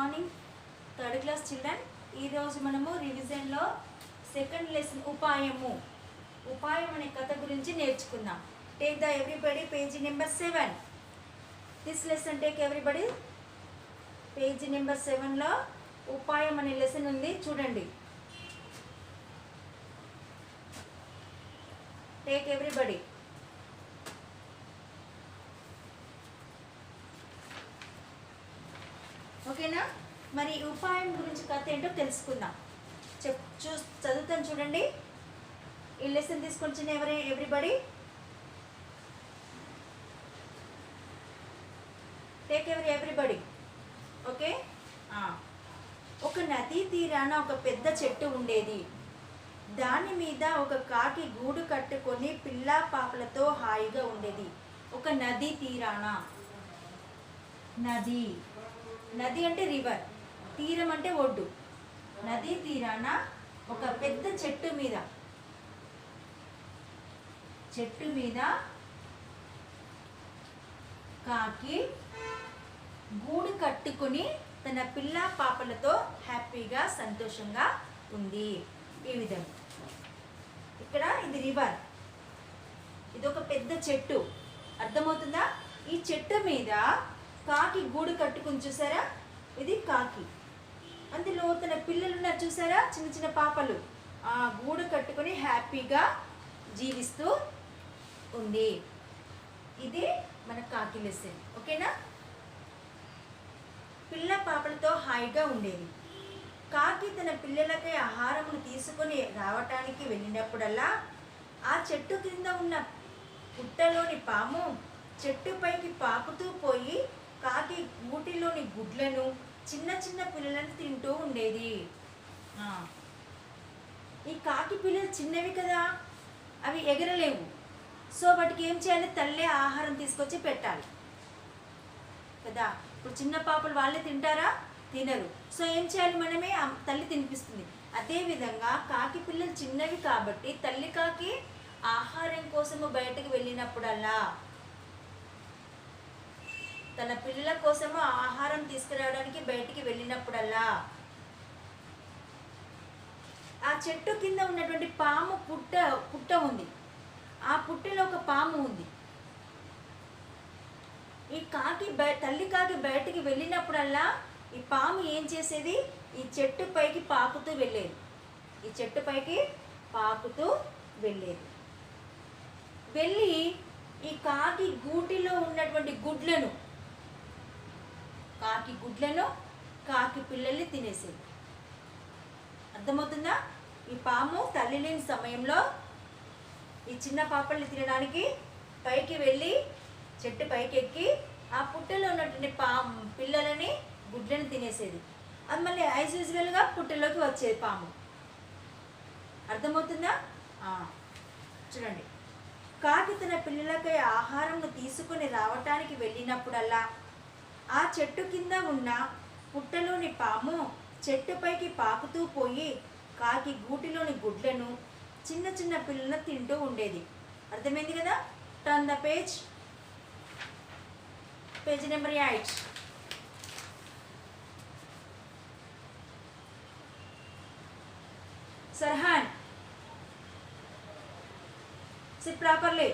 Morning third class children. ఈరోజు మనము రివిజన్లో second lesson ఉపాయం అనే కథ గురించి నేర్చుకుందాం. Take the everybody page number 7. This lesson take everybody page number 7లో ఉపాయం అనే లెసన్ ఉంది, చూడండి. Take everybody. ఓకేనా? మరి ఉపాయం గురించి కథ ఏంటో తెలుసుకుందాం. చదువుతాను, చూడండి. ఈ లెసన్ తీసుకొని చిన్న ఎవ్రీబడి టేక్ ఎవ్రీబడి. ఓకే. ఒక నదీ తీరాన ఒక పెద్ద చెట్టు ఉండేది. దాని మీద ఒక కాకి గూడు కట్టుకొని పిల్లా పాపలతో హాయిగా ఉండేది. ఒక నదీ తీరాన, నది అంటే రివర్, తీరం అంటే ఒడ్డు. నదీ తీరాన ఒక పెద్ద చెట్టు మీద కాకి గూడు కట్టుకుని తన పిల్ల పాపలతో హ్యాపీగా సంతోషంగా ఉంది. ఈ విధంగా ఇక్కడ ఇది రివర్, ఇది ఒక పెద్ద చెట్టు, అర్థమవుతుందా? ఈ చెట్టు మీద కాకి గూడు కట్టుకుని, చూసారా? ఇది కాకి, అందులో తన పిల్లలు ఉన్నారు, చూసారా? చిన్న చిన్న పాపలు. ఆ గూడు కట్టుకుని హ్యాపీగా జీవిస్తూ ఉంది. ఇది మన కాకి లెసన్. ఓకేనా? పిల్ల పాపలతో హాయిగా ఉండేది. కాకి తన పిల్లలకై ఆహారమును తీసుకొని రావటానికి వెళ్ళినప్పుడల్లా ఆ చెట్టు కింద ఉన్న పుట్టలోని పాము చెట్టుపైకి పాకుతూ పోయి కాకి గూటిలోని గుడ్లను, చిన్న చిన్న పిల్లలను తింటూ ఉండేది. ఈ కాకి పిల్లలు చిన్నవి కదా, అవి ఎగరలేవు. సో వాటికి ఏం చేయాలి? తల్లే ఆహారం తీసుకొచ్చి పెట్టాలి కదా. ఇప్పుడు చిన్న పాపలు వాళ్ళే తింటారా? తినరు. సో ఏం చేయాలి? మనమే తల్లి తినిపిస్తుంది. అదేవిధంగా కాకి పిల్లలు చిన్నవి కాబట్టి తల్లి కాకి ఆహారం కోసము బయటకు వెళ్ళినప్పుడల్లా, తన పిల్లల కోసము ఆహారం తీసుకురావడానికి బయటికి వెళ్ళినప్పుడల్లా ఆ చెట్టు కింద ఉన్నటువంటి పాము పుట్ట ఉంది. ఆ పుట్టలో ఒక పాము ఉంది. ఈ కాకి తల్లి కాకి బయటికి వెళ్ళినప్పుడల్లా ఈ పాము ఏం చేసేది? ఈ చెట్టు పైకి పాకుతూ వెళ్ళేది. వెళ్ళి ఈ కాకి గూటిలో ఉన్నటువంటి గుడ్లను, కాకి పిల్లల్ని తినేసేది. అర్థమవుతుందా? ఈ పాము తల్లి లేని సమయంలో ఈ చిన్న పాపల్ని తినడానికి పైకి వెళ్ళి చెట్టు పైకి ఎక్కి ఆ పుట్టలో ఉన్నటువంటి పిల్లలని, గుడ్లను తినేసేది. అది మళ్ళీ యాజ్ యూజువల్గా పుట్టలోకి వచ్చేది పాము. అర్థమవుతుందా? చూడండి. కాకి తన పిల్లలకై ఆహారంను తీసుకుని రావటానికి వెళ్ళినప్పుడల్లా ఆ చెట్టు కింద ఉన్న పుట్టలోని పాము చెట్టుపైకి పాకుతూ పోయి కాకి గూటిలోని గుడ్లను, చిన్న చిన్న పిల్లలను తింటూ ఉండేది. అర్థమైంది కదా? Turn the page number 8. Sarhan, sit properly.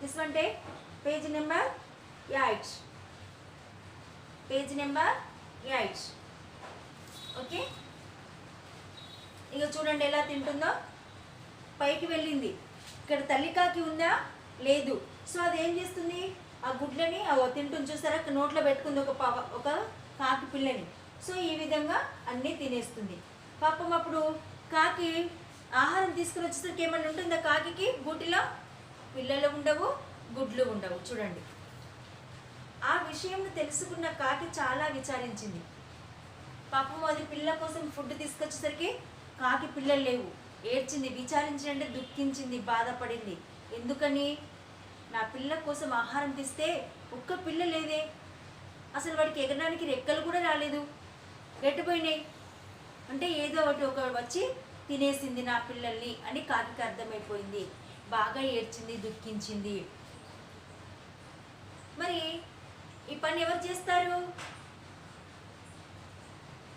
This one take page number 8. Okay. ఇక చూడండి ఎలా తింటుందో. పైకి వెళ్ళింది. ఇక్కడ తల్లి కాకి ఉందా? లేదు. సో అది ఏం చేస్తుంది? ఆ గుడ్లని తింటుంది, చూస్తారా? నోట్లో పెట్టుకుంది ఒక కాకి పిల్లని. సో ఈ విధంగా అన్నీ తినేస్తుంది. పాపం అప్పుడు కాకి ఆహారం తీసుకుని వచ్చేసరికి ఏమన్నా ఉంటుందా? కాకి గూటిలో పిల్లలు ఉండవు, గుడ్లు ఉండవు. చూడండి. ఆ విషయం తెలుసుకున్న కాకి చాలా విచారించింది. పాపం అది పిల్ల కోసం ఫుడ్ తీసుకొచ్చేసరికి కాకి పిల్లలు లేవు. ఏడ్చింది, విచారించిందంటే దుఃఖించింది, బాధపడింది. ఎందుకని? నా పిల్ల కోసం ఆహారం తీస్తే ఒక్క పిల్ల లేదే, అసలు వాడికి ఎగరడానికి రెక్కలు కూడా రాలేదు, ఎట్టుపోయినాయి అంటే ఏదో ఒకటి వచ్చి తినేసింది నా పిల్లల్ని అని కాకి అర్థమైపోయింది. బాగా ఏడ్చింది, దుఃఖించింది. మరి ఈ పని ఎవరు చేస్తారు?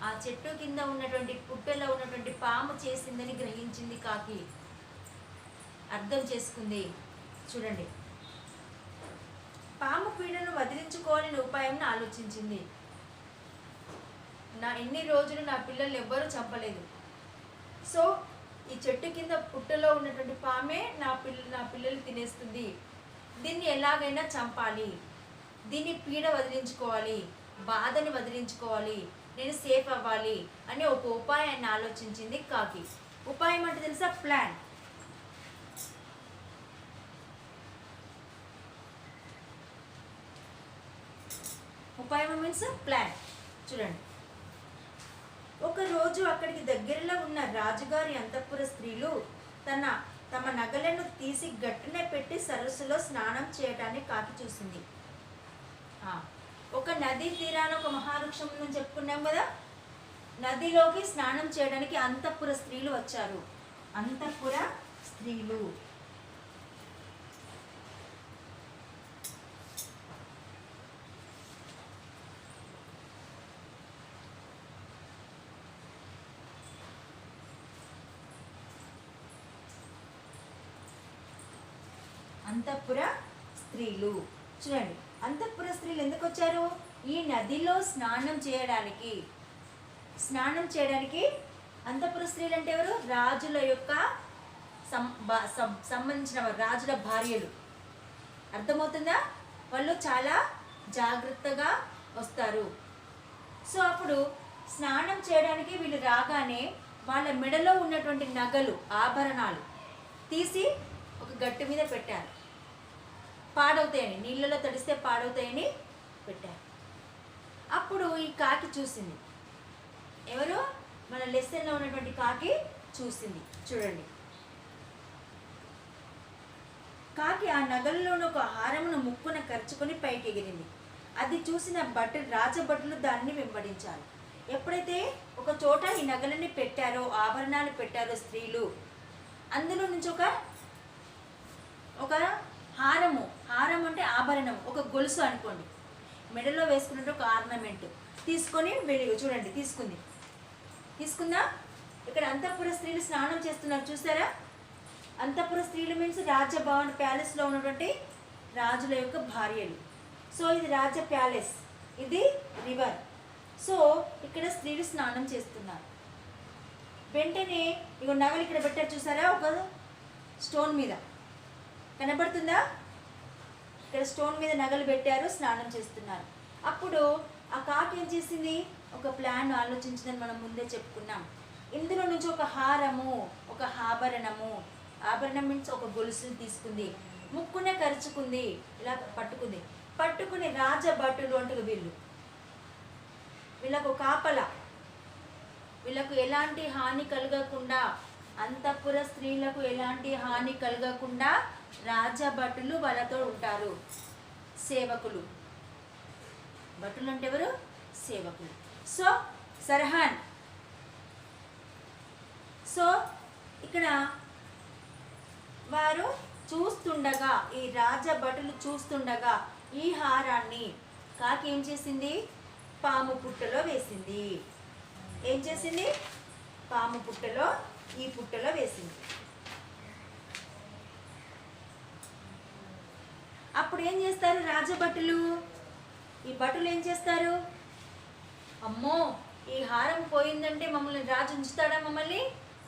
ఆ చెట్టు కింద ఉన్నటువంటి పుట్టలో ఉన్నటువంటి పాము చేసిందని గ్రహించింది కాకి, అర్థం చేసుకుంది. చూడండి, పాము పీడను వదిలించుకోవాలని ఉపాయం ఆలోచించింది. ఎన్ని రోజులు నా పిల్లల్ని ఎవ్వరూ చంపలేదు, సో ఈ చెట్టు కింద పుట్టలో ఉన్నటువంటి పామే నా పిల్లలు తినేస్తుంది. దీన్ని ఎలాగైనా చంపాలి, దీన్ని పీడ వదిలించుకోవాలి, బాధని వదిలించుకోవాలి, నేను సేఫ్ అవ్వాలి అనే ఒక ఉపాయాన్ని ఆలోచించింది కాకి. ఉపాయం అంటే తెలుసా? ప్లాన్. ఉపాయం మీన్స్ ప్లాన్. చూడండి, ఒకరోజు అక్కడికి దగ్గరలో ఉన్న రాజుగారి అంతఃపుర స్త్రీలు తమ నగలను తీసి గట్టునే పెట్టి సరస్సులో స్నానం చేయటానికి కాకి చూసింది. ఒక నదీ తీరాన ఒక మహావృక్షం నుంచి చెప్పుకున్నాం కదా, నదిలోకి స్నానం చేయడానికి అంతఃపుర స్త్రీలు వచ్చారు. అంతఃపుర స్త్రీలు అంతఃపుర స్త్రీలు. చూడండి, అంతఃపుర స్త్రీలు ఎందుకు వచ్చారు? ఈ నదిలో స్నానం చేయడానికి. అంతఃపుర స్త్రీలు అంటే ఎవరు? రాజుల యొక్క సంబంధించిన రాజుల భార్యలు. అర్థమవుతుందా? వాళ్ళు చాలా జాగ్రత్తగా వస్తారు. సో అప్పుడు స్నానం చేయడానికి వీళ్ళు రాగానే వాళ్ళ మెడలో ఉన్నటువంటి నగలు, ఆభరణాలు తీసి ఒక గట్టు మీద పెట్టారు. పాడవుతాయని, నీళ్ళలో తడిస్తే పాడవుతాయని పెట్టారు. అప్పుడు ఈ కాకి చూసింది. ఎవరు? మన లెసన్లో ఉన్నటువంటి కాకి చూసింది. చూడండి, కాకి ఆ నగలలోని ఒక హారమును ముక్కున కరుచుకొని పైకి ఎగిరింది. అది చూసిన రాజభటులు దాన్ని వెంబడించారు. ఎప్పుడైతే ఒక చోట ఈ నగలని పెట్టారో, ఆభరణాలు పెట్టారో స్త్రీలు, అందులో నుంచి ఒక హారం అంటే ఆభరణం, ఒక గొలుసు అనుకోండి, మెడలో వేసుకున్నట్టు ఒక ఆర్నమెంట్ తీసుకొని చూడండి, తీసుకుందా. ఇక్కడ అంతఃపుర స్త్రీలు స్నానం చేస్తున్నారు, చూసారా? అంతఃపుర స్త్రీలు మీన్స్ రాజభవన్ ప్యాలెస్లో ఉన్నటువంటి రాజుల యొక్క భార్యలు. సో ఇది రాజ ప్యాలెస్, ఇది రివర్. సో ఇక్కడ స్త్రీలు స్నానం చేస్తున్నారు. వెంటనే ఇక నగలు ఇక్కడ పెట్టారు, చూసారా? ఒక స్టోన్ మీద కనబడుతుందా? ఇక్కడ స్టోన్ మీద నగలు పెట్టారు, స్నానం చేస్తున్నారు. అప్పుడు ఆ కాకి ఏం చేసింది? ఒక ప్లాన్ ఆలోచించిందని మనం ముందే చెప్పుకున్నాం. ఇందులో నుంచి ఒక హారము, ఒక ఆభరణం మీన్స్ ఒక గొలుసుని తీసుకుంది, ముక్కునే కరుచుకుంది, ఇలా పట్టుకుని రాజభటులు అంటారు వీళ్ళకు కాపల, వీళ్ళకు ఎలాంటి హాని కలగకుండా, అంతఃపుర స్త్రీలకు ఎలాంటి హాని కలగకుండా రాజభటులు వాళ్ళతో ఉంటారు. సేవకులు, భటులు అంటే ఎవరు? సేవకులు. సో సర్హాన్. సో ఇక్కడ వారు చూస్తుండగా, ఈ రాజభటులు చూస్తుండగా ఈ హారాన్ని కాకి ఏం చేసింది? పాము పుట్టలో వేసింది. ఏం చేసింది? పాము పుట్టలో, ఈ పుట్టలో వేసింది. అప్పుడు ఏం చేస్తారు రాజభటులు? ఈ భటులు ఏం చేస్తారు? అమ్మో, ఈ హారం పోయిందంటే మమ్మల్ని రాజు ఉంచుతాడా, మమ్మల్ని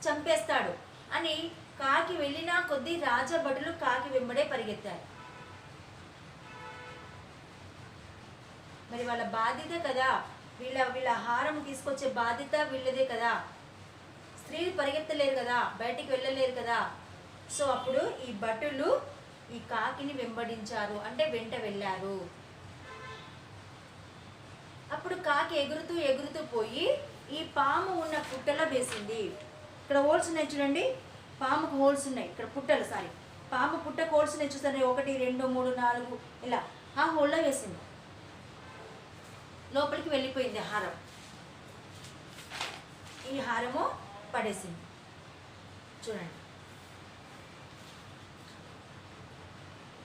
చంపేస్తాడు అని కాకి వెళ్ళినా కొద్దీ రాజభటులు కాకి వెంబడే పరిగెత్తారు. మరి వాళ్ళ బాధ్యత కదా, వీళ్ళ హారం తీసుకొచ్చే బాధ్యత వీళ్ళదే కదా. స్త్రీలు పరిగెత్తలేరు కదా, బయటికి వెళ్ళలేరు కదా. సో అప్పుడు ఈ భటులు ఈ కాకిని వెంబడించారు, అంటే వెంట వెళ్ళారు. అప్పుడు కాకి ఎగురుతూ పోయి ఈ పాము ఉన్న పుట్టలో వేసింది. ఇక్కడ హోల్స్ ఉన్నాయి చూడండి, పాముకు హోల్స్ ఉన్నాయి. ఇక్కడ పాము పుట్టకు హోల్స్ ఉన్నాయి చూసారు, 1 2 3 4 ఇలా. ఆ హోల్లో వేసింది, లోపలికి వెళ్ళిపోయింది హారం. ఈ హారము పడేసింది. చూడండి,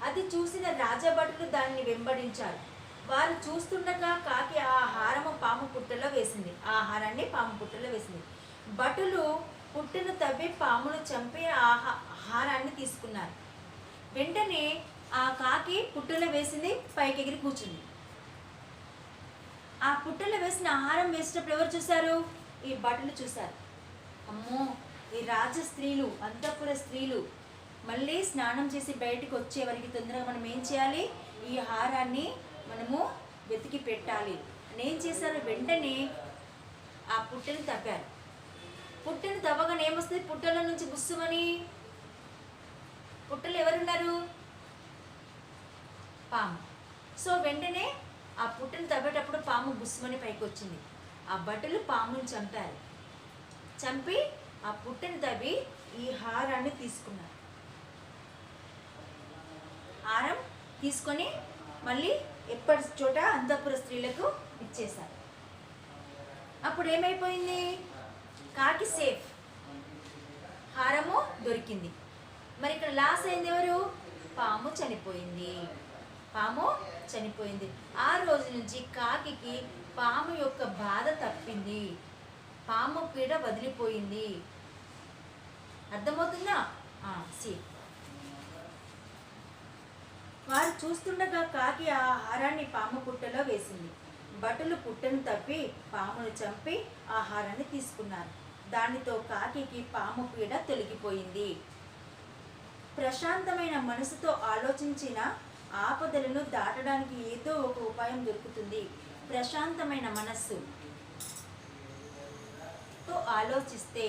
అది చూసిన రాజభటులు దాన్ని వెంబడించారు. వారు చూస్తుండగా కాకి ఆ ఆహారము పాము పుట్టలో వేసింది. ఆ ఆహారాన్ని పాము పుట్టలో వేసింది. భటులు పుట్టను తవ్వి పామును చంపి ఆహారాన్ని తీసుకున్నారు. వెంటనే ఆ కాకి పుట్టలో వేసింది, పైకి ఎగిరి కూర్చుంది. ఆ పుట్టలో వేసిన ఆహారం వేసినప్పుడు ఎవరు చూశారు? ఈ భటులు చూశారు. అమ్మో, ఈ రాజ స్త్రీలు, అంతఃపుర స్త్రీలు మళ్ళీ స్నానం చేసి బయటికి వచ్చే వరకు తొందరగా మనం ఏం చేయాలి? ఈ ఆహారాన్ని మనము వెతికి పెట్టాలి అని ఏం చేశారు? వెంటనే ఆ పుట్టని తవ్వారు. పుట్టని తవ్వగానే ఏమొస్తుంది? పుట్టలో నుంచి బుస్సుమని. పుట్టలు ఎవరున్నారు? పాము. సో వెంటనే ఆ పుట్టను తవ్వేటప్పుడు పాము బుస్సుమని పైకి వచ్చింది. ఆ భటులు పాముని చంపారు. చంపి ఆ పుట్టను తవ్వి ఈ హారాన్ని తీసుకున్నారు. హారం తీసుకొని మళ్ళీ ఎప్పటి చోట అంతఃపుర స్త్రీలకు ఇచ్చేశారు. అప్పుడు ఏమైపోయింది? కాకి సేఫ్, హారము దొరికింది. మరి ఇక్కడ లాస్ అయింది ఎవరు? పాము చనిపోయింది. పాము చనిపోయింది. ఆ రోజు నుంచి కాకికి పాము యొక్క బాధ తప్పింది, పాము పీడ వదిలిపోయింది. అర్థమవుతుందా? సి వారు చూస్తుండగా కాకి ఆ ఆహారాన్ని పాము పుట్టలో వేసింది. భటులు పుట్టను తప్పి పామును చంపి ఆహారాన్ని తీసుకున్నారు. దానితో కాకికి పాము పీడ తొలగిపోయింది. ప్రశాంతమైన మనసుతో ఆలోచించిన ఆపదలను దాటడానికి ఏదో ఒక ఉపాయం దొరుకుతుంది. ప్రశాంతమైన మనస్సుతో ఆలోచిస్తే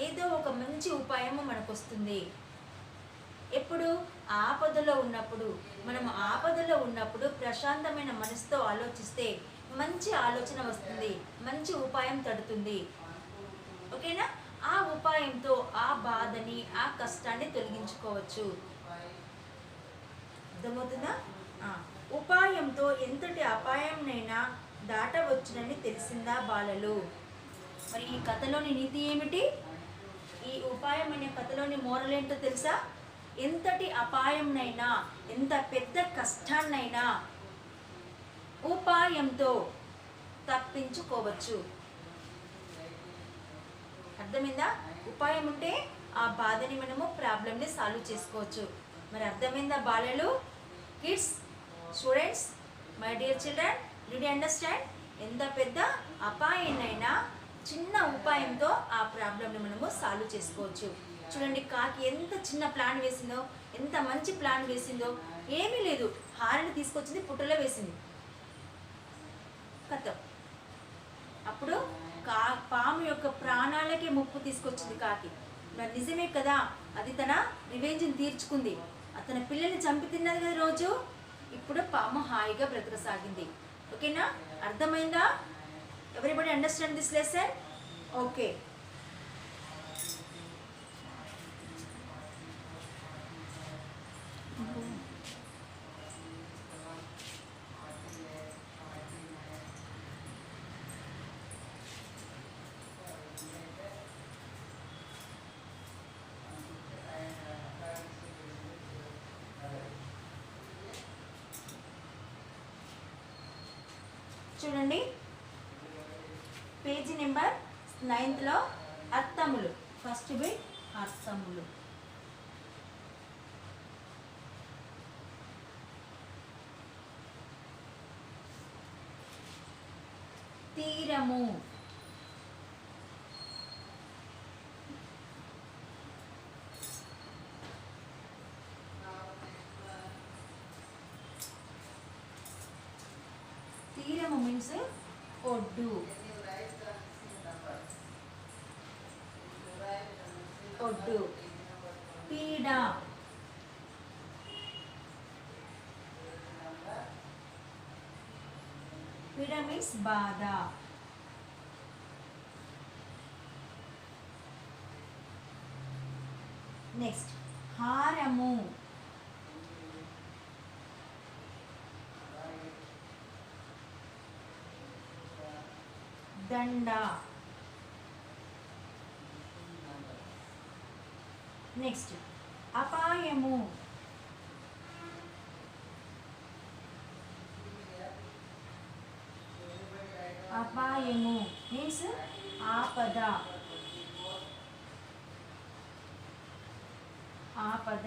ఏదో ఒక మంచి ఉపాయము మనకు వస్తుంది. ఎప్పుడు? ఆపదలో ఉన్నప్పుడు. మనం ఆపదలో ఉన్నప్పుడు ప్రశాంతమైన మనసుతో ఆలోచిస్తే మంచి ఆలోచన వస్తుంది, మంచి ఉపాయం తడుతుంది. ఓకేనా? ఆ ఉపాయంతో ఆ బాధని, ఆ కష్టాన్ని తొలగించుకోవచ్చు. అర్థమవుతుందా? ఉపాయంతో ఎంతటి అపాయంనైనా దాటవచ్చునని తెలిసిందా బాలలు? మరి ఈ కథలోని నీతి ఏమిటి? ఈ ఉపాయం అనే కథలోని మోరల్ ఏంటో తెలుసా? ఎంతటి అపాయంనైనా, ఎంత పెద్ద కష్టాన్నైనా ఉపాయంతో తప్పించుకోవచ్చు. అర్థమైందా? ఉపాయం ఉంటే ఆ బాధని మనము ప్రాబ్లమ్ని సాల్వ్ చేసుకోవచ్చు. మరి అర్థమైందా బాలలు? Kids, students, my dear children, did you understand? ఎంత పెద్ద అపాయాన్నైనా చిన్న ఉపాయంతో ఆ ప్రాబ్లమ్ని మనము సాల్వ్ చేసుకోవచ్చు. చూడండి, కాకి ఎంత చిన్న ప్లాన్ వేసిందో, ఎంత మంచి ప్లాన్ వేసిందో. ఏమీ లేదు, హారని తీసుకొచ్చింది, పుట్టలో వేసింది, కథ. అప్పుడు పాము యొక్క ప్రాణాలకే ముప్పు తీసుకొచ్చింది కాకి. మరి నిజమే కదా, అది తన రివెంజ్ని తీర్చుకుంది. తన పిల్లల్ని చంపి తిన్నది కదా రోజు. ఇప్పుడు పాము హాయిగా బ్రతకసాగింది. ఓకేనా? అర్థమైందా? Everybody understand this lesson? Okay. చూడండి, పేజీ నెంబర్ 9లో అర్థములు. ఫస్ట్ బిట్ అర్థములు. తీరము, తీరము మీన్స్ ఒడ్డు. ఒడ్డు. పీడ, పీడ మీన్స్ బాధ. నెక్స్ట్ హారము, దండ. నెక్స్ట్ అపాయము, అపాయము మీన్స్ ఆపద. ఆపద.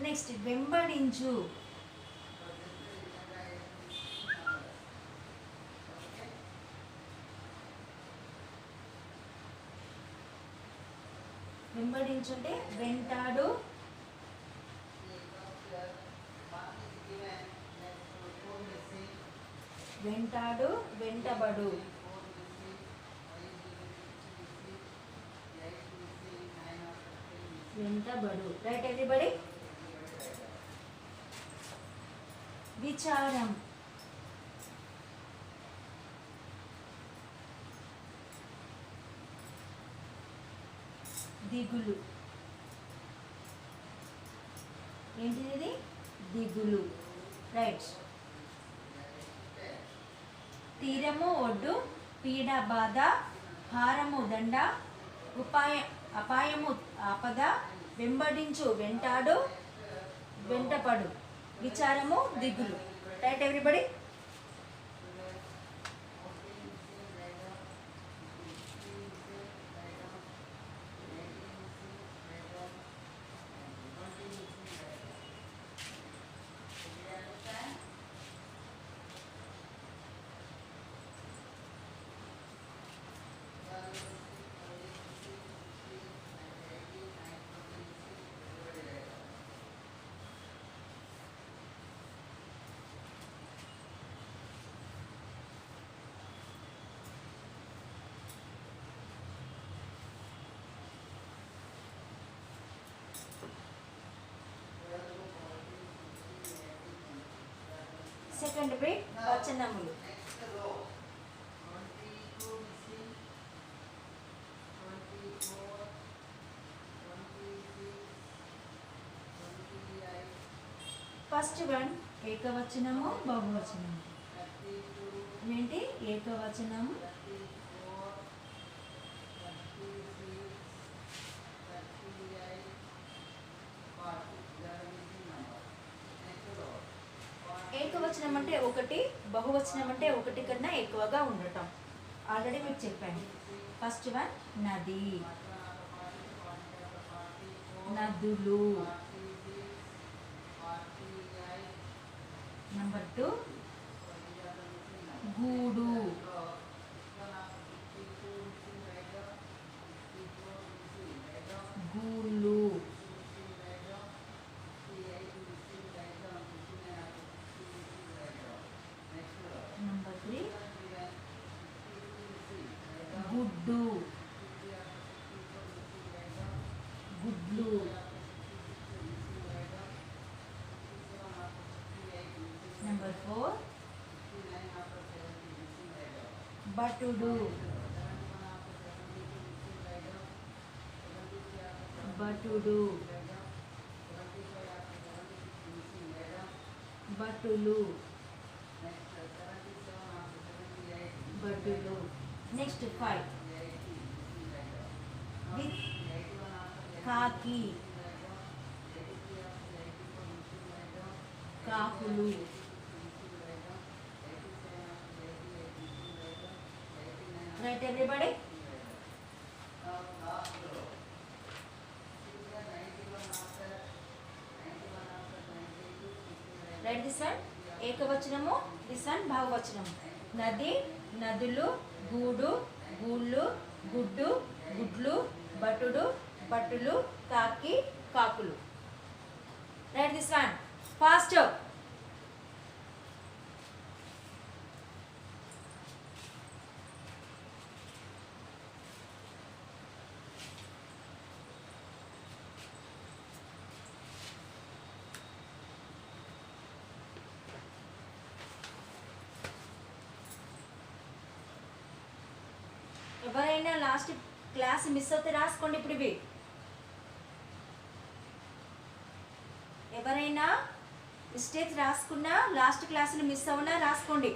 నెక్స్ట్ వెంబడించు. వెంబడించు అంటే వెంటాడు. వెంటాడు, వెంటబడు. వెంటబడు. Right everybody. విచారం. దిగులు. ఏంటిది? దిగులు. రైట్. తీరము ఒడ్డు, పీడ బాధ, హారము దండ, అపాయము ఆపద, వెంబడించు వెంటాడు, వెంటపడు, విచారము దిగులు. Right everybody. సెకండ్ బిట్ వచనములు. ఫస్ట్ వన్ ఏకవచనము, బహువచనము. ఏంటి? ఏకవచనము, ఏకవచనం అంటే ఒకటి, బహువచనం అంటే ఒకటి కన్నా ఎక్కువగా ఉండటం. ఆల్రెడీ మీకు చెప్పాను. ఫస్ట్ వన్ నది, నదులు. నెంబర్ 2 గూడు, గూళ్ళు. నెంబర్ 3 గుడ్డు, గుడ్లు. నెంబర్ 4 బటుడు, బటుడు, బటులు, బటులు. నెక్స్ట్ 5 విత్ కాకి, కాకులు. Right everybody. Right this one ఏకవచనము, దిస్ వన్ బహువచనము. నది, నదులు, గూడు, గూళ్ళు, గుడ్డు, గుడ్లు, బటుడు, బట్టులు, కాకి, కాకులు. Right this one fast. ఎవరైనా లాస్ట్ క్లాస్ మిస్ అవుతే రాసుకోండి. ఇప్పుడు ఇవి ఎవరైనా మిస్టేక్స్ రాసుకున్నా, లాస్ట్ క్లాసులు మిస్ అవునా రాసుకోండి.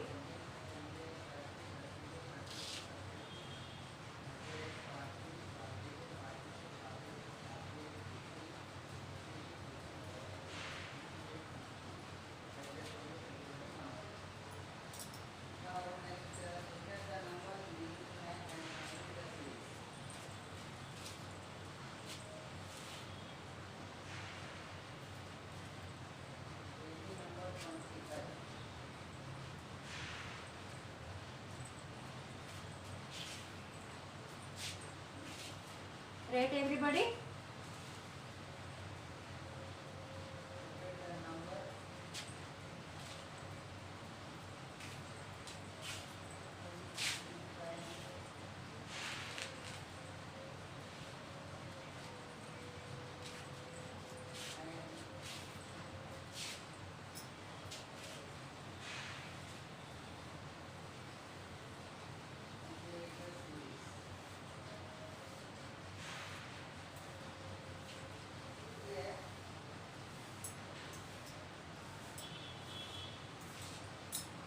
Right, everybody?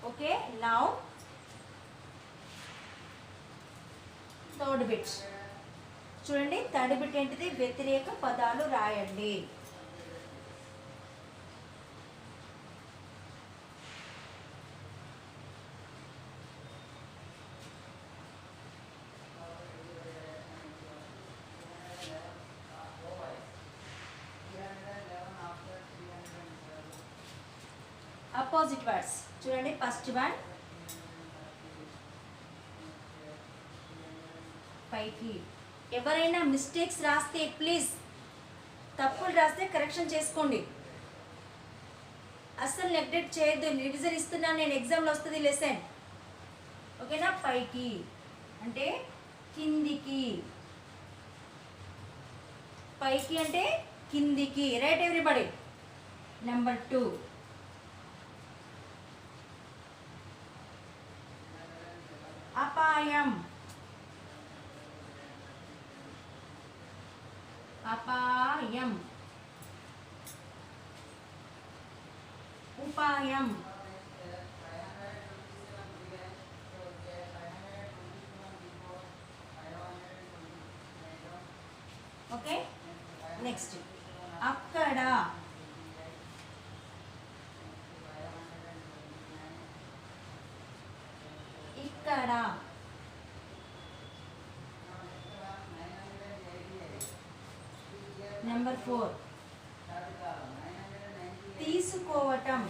Okay, now third bit చూడండి. థర్డ్ బిట్ ఏంటిది? వ్యతిరేక పదాలు రాయండి. అపోజిట్ వర్డ్స్ చూడండి. ఫస్ట్ వన్ పైకి. ఎవరైనా మిస్టేక్స్ రాస్తే ప్లీజ్, తప్పులు రాస్తే కరెక్షన్ చేసుకోండి. అస్సలు నెగ్లెక్ట్ చేయొద్దు. రివిజన్ ఇస్తున్నాను నేను, ఎగ్జామ్లో వస్తుంది లెసన్. ఓకేనా? పైకి అంటే కిందికి, పైకి అంటే కిందికి. Right everybody? నెంబర్ 2 అపాయం. అపాయం. ఉపాయం. ఓకే, నెక్స్ట్ అక్కడ. ఇక్కడ. నెంబర్ 4 తీసుకోవటం.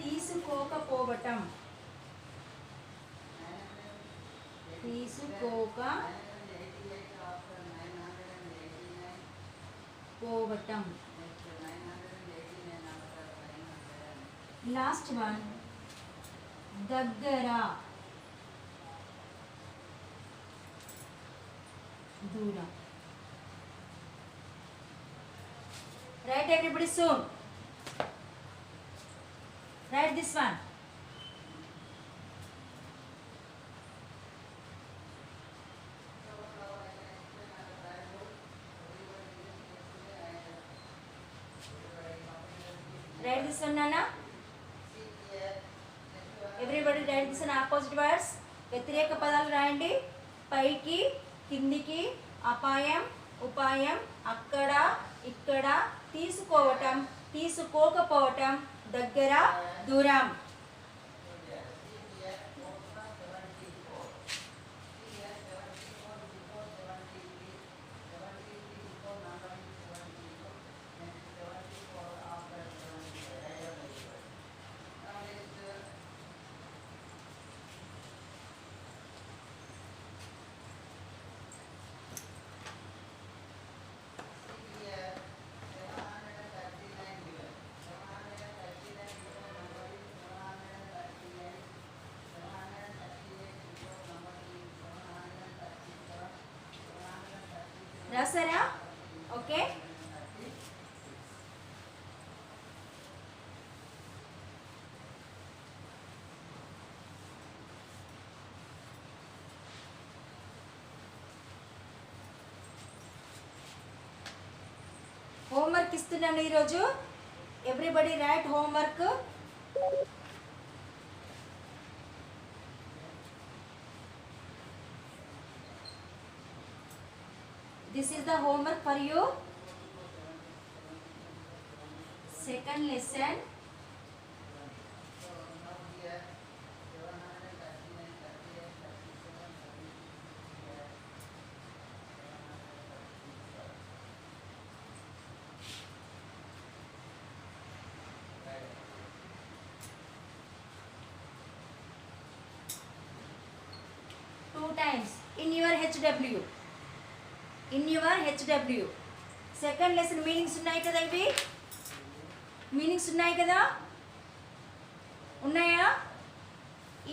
తీసుకోకపోవటం. తీసుకోకపోవటం. లాస్ట్ వన్ దగ్గర, దూరం. Write everybody soon. Write this one. Write this one, Nana. Everybody write this one. Opposite words. వ్యతిరేక పదాలు రాయండి. పైకి, కిందికి, అపాయం, ఉపాయం, అక్కడ, ఇక్కడ, తీసుకోవటం, తీసుకోకపోవటం, దగ్గర, దూరం. రాసారా? ఓకే, హోంవర్క్ ఇస్తున్నాను ఈరోజు. Everybody write homework. This is the homework for you. Second lesson. times in your HW. In your HW. Second lesson meanings ఉన్నాయి కదా, ఇవి మీనింగ్స్ ఉన్నాయి కదా, ఉన్నాయా?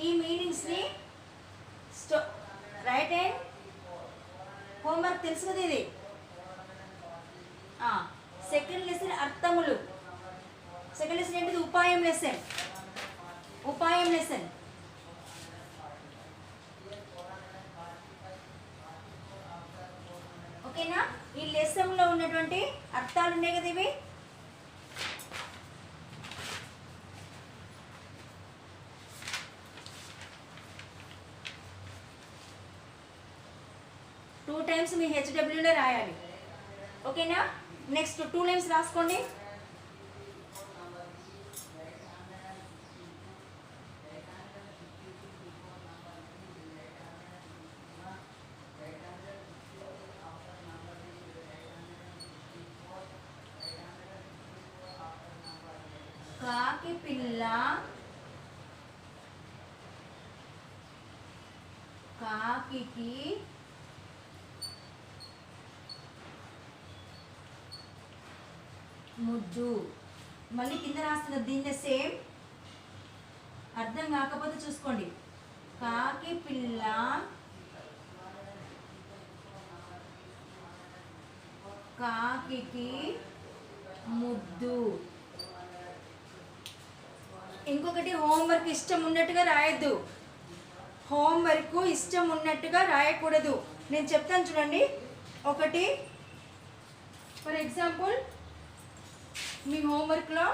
ఈ మీనింగ్స్ని రైట్ అండ్ హోంవర్క్ తెలుసు కదా ఇది. సెకండ్ లెసన్ అర్థములు. సెకండ్ లెసన్ ఏంటిది? ఉపాయం లెసన్. ఉపాయం లెసన్. ఓకేనా? ఈ లెసన్లో ఉన్నటువంటి అర్థాలు ఉన్నాయి కదా ఇవి. టూ టైమ్స్ మీ హెచ్డబ్ల్యూలో రాయాలి. ఓకేనా? నెక్స్ట్ 2 లైన్స్ రాసుకోండి. కాకి పిల్ల కాకి ముద్దు. మళ్ళీ కింద రాస్తున్న దీన్ని సేమ్. అర్థం కాకపోతే చూసుకోండి. కాకి పిల్ల కాకి ముద్దు. ఇంకొకటి, హోంవర్క్ ఇష్టం ఉన్నట్టుగా రాయొద్దు. హోంవర్క్ ఇష్టం ఉన్నట్టుగా రాయకూడదు. నేను చెప్తాను చూడండి. ఒకటి, ఫర్ ఎగ్జాంపుల్ మీ హోంవర్క్లో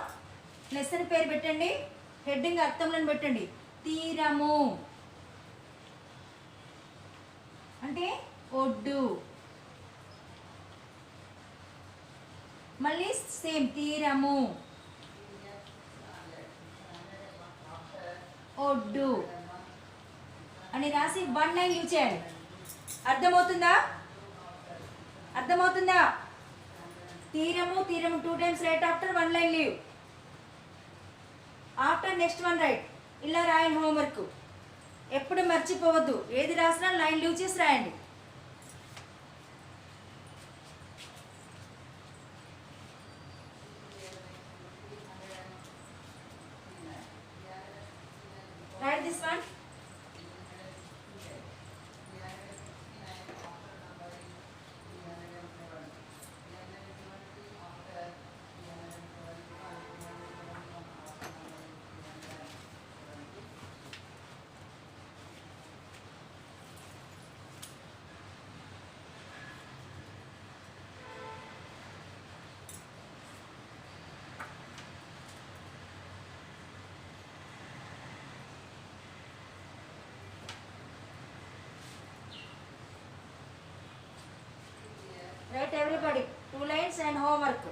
లెసన్ పేరు పెట్టండి, హెడ్డింగ్ అర్థంలో పెట్టండి. తీరము అంటే ఒడ్డు. మళ్ళీ సేమ్ తీరము ఒడ్డు అని రాసి 1 లైన్ లీవ్ చేయాలి. అర్థమవుతుందా? అర్థమవుతుందా? తీరము 2 times right after 1 line leave. After next 1 right. ఇలా రాయండి హోంవర్క్. ఎప్పుడు మర్చిపోవద్దు. ఏది రాసినా లైన్ లీవ్ చేసి రాయండి. Write this one. Write everybody 2 lines and homework.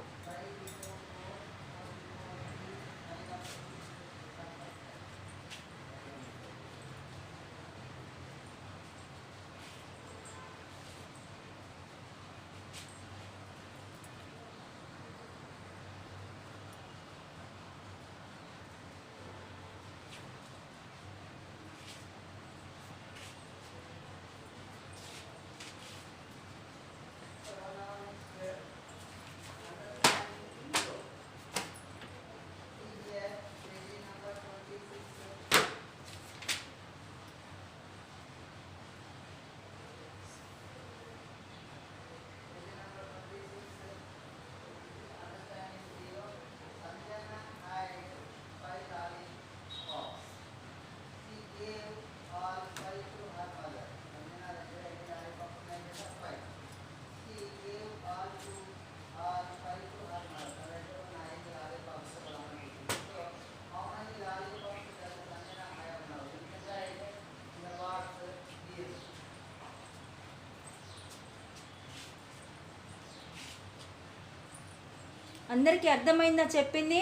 అందరికీ అర్థమైందా చెప్పింది?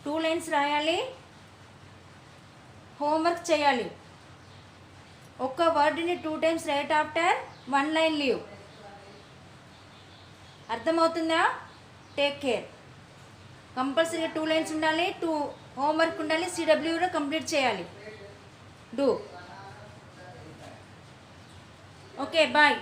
2 లైన్స్ రాయాలి, హోంవర్క్ చేయాలి. ఒక్క వర్డ్ని 2 times right after 1 line leave. అర్థమవుతుందా? Take care. కంపల్సరీగా 2 లైన్స్ ఉండాలి, 2 హోంవర్క్ ఉండాలి, సిడబ్ల్యూలో కంప్లీట్ చేయాలి. డూ. Okay bye.